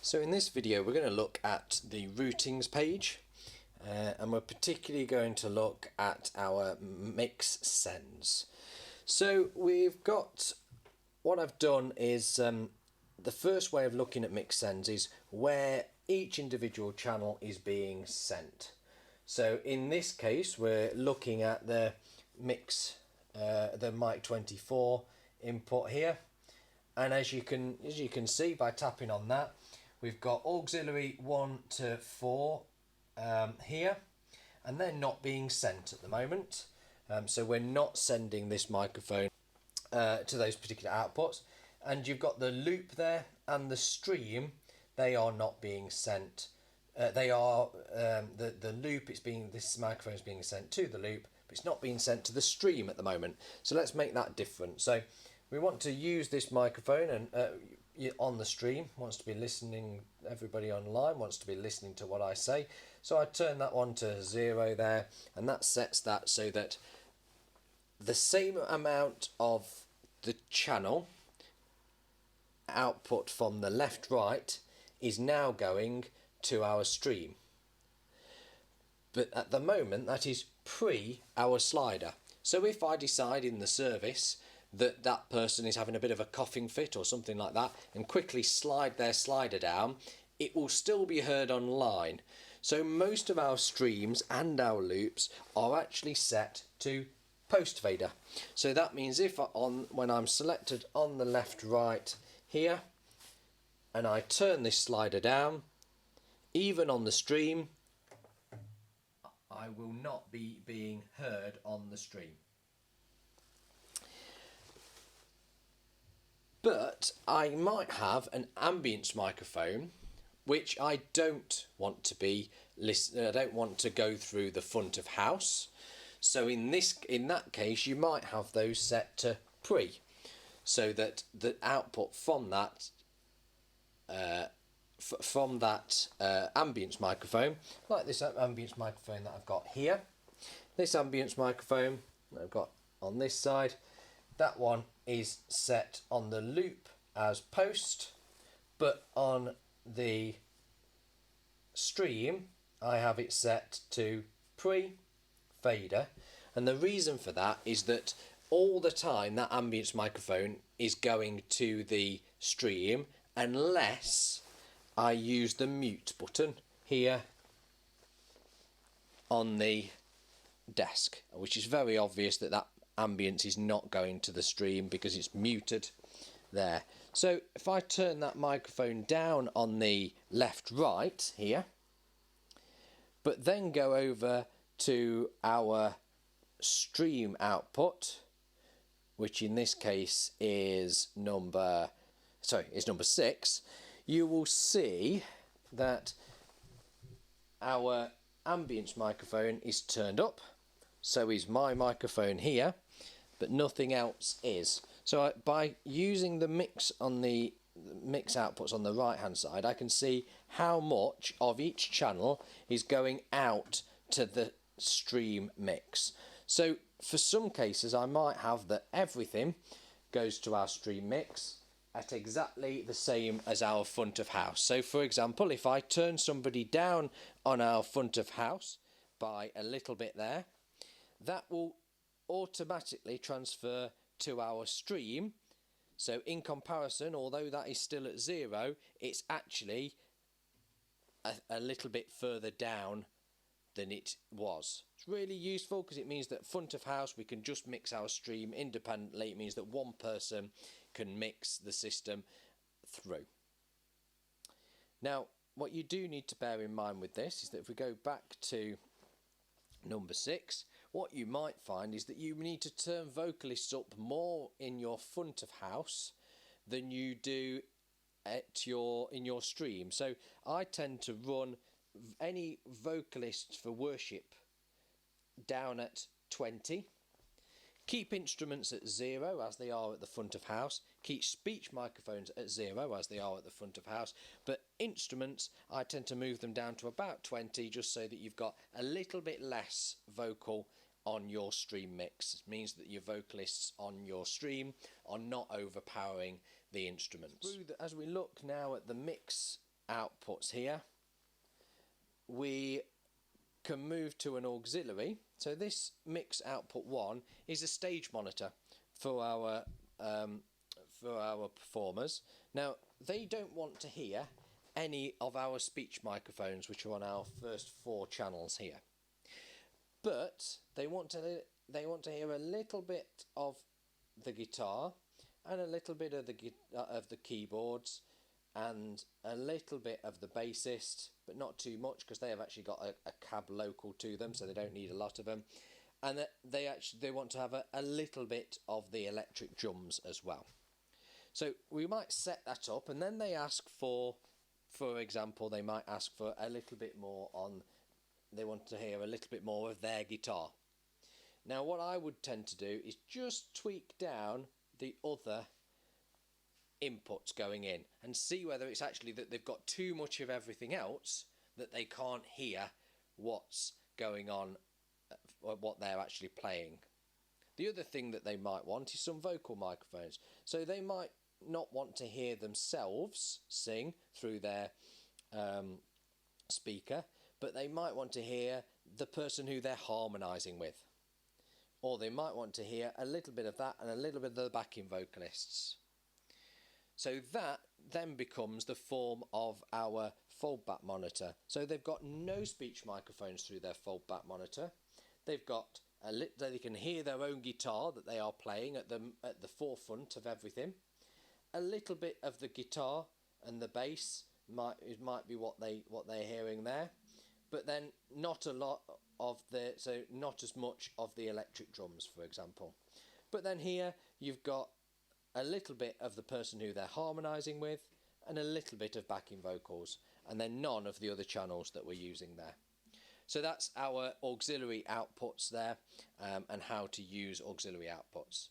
So in this video we're going to look at the routings page and we're particularly going to look at our mix sends. So we've got, what I've done is the first way of looking at mix sends is where each individual channel is being sent. So in this case we're looking at the mix, the mic 24 input here, and as you can see by tapping on that, we've got auxiliary 1 to 4 here, and they're not being sent at the moment. So we're not sending this microphone to those particular outputs. And you've got the loop there and the stream, they are not being sent. They are the loop. This microphone is being sent to the loop, but it's not being sent to the stream at the moment. So let's make that different. So we want to use this microphone and on the stream, wants to be listening. Everybody online wants to be listening to what I say. So I turn that one to 0 there, and that sets that so that the same amount of the channel output from the left right is now going to our stream, but at the moment that is pre our slider. So if I decide in the service that that person is having a bit of a coughing fit or something like that and quickly slide their slider down, it will still be heard online. So most of our streams and our loops are actually set to post fader. So that means when I'm selected on the left right here and I turn this slider down, even on the stream I will not be being heard on the stream. But I might have an ambience microphone which I don't want to I don't want to go through the front of house. So in that case you might have those set to pre, so that the output from that ambience microphone, like this ambience microphone that I've got here, this ambience microphone that I've got on this side, that one is set on the loop as post, but on the stream I have it set to pre fader. And the reason for that is that all the time that ambience microphone is going to the stream unless I use the mute button here on the desk, which is very obvious that that ambience is not going to the stream because it's muted there. So if I turn that microphone down on the left right here, but then go over to our stream output, which in this case is number 6, you will see that our ambience microphone is turned up, so is my microphone here, but nothing else is. So by using the mix outputs on the right hand side, I can see how much of each channel is going out to the stream mix. So for some cases I might have that everything goes to our stream mix at exactly the same as our front of house. So for example, if I turn somebody down on our front of house by a little bit there, that will automatically transfer to our stream. So in comparison, although that is still at 0, it's actually a little bit further down than it was. It's really useful because it means that front of house we can just mix our stream independently. It means that one person can mix the system through. Now what you do need to bear in mind with this is that if we go back to number 6, what you might find is that you need to turn vocalists up more in your front of house than you do in your stream. So I tend to run any vocalists for worship down at 20, keep instruments at 0 as they are at the front of house, keep speech microphones at 0 as they are at the front of house, but instruments I tend to move them down to about 20, just so that you've got a little bit less vocal on your stream mix. It means that your vocalists on your stream are not overpowering the instruments. As we look now at the mix outputs here, we can move to an auxiliary. So this mix output 1 is a stage monitor for our performers. Now they don't want to hear any of our speech microphones, which are on our first 4 channels here, but they want to hear a little bit of the guitar and a little bit of the keyboards and a little bit of the bassist, but not too much because they have actually got a cab local to them, so they don't need a lot of them. And they want to have a little bit of the electric drums as well. So we might set that up, and then they ask for example, they might ask for a little bit more on. They want to hear a little bit more of their guitar. Now, what I would tend to do is just tweak down the other inputs going in and see whether it's actually that they've got too much of everything else that they can't hear what's going on, what they're actually playing. The other thing that they might want is some vocal microphones. So they might not want to hear themselves sing through their speaker, but they might want to hear the person who they're harmonising with. Or they might want to hear a little bit of that and a little bit of the backing vocalists. So that then becomes the form of our foldback monitor. So they've got no speech microphones through their foldback monitor. They've got they can hear their own guitar that they are playing at the forefront of everything. A little bit of the guitar and the bass might be what they're hearing there, but then not a lot of not as much of the electric drums, for example. But then here you've got a little bit of the person who they're harmonising with and a little bit of backing vocals, and then none of the other channels that we're using there. So that's our auxiliary outputs there, and how to use auxiliary outputs.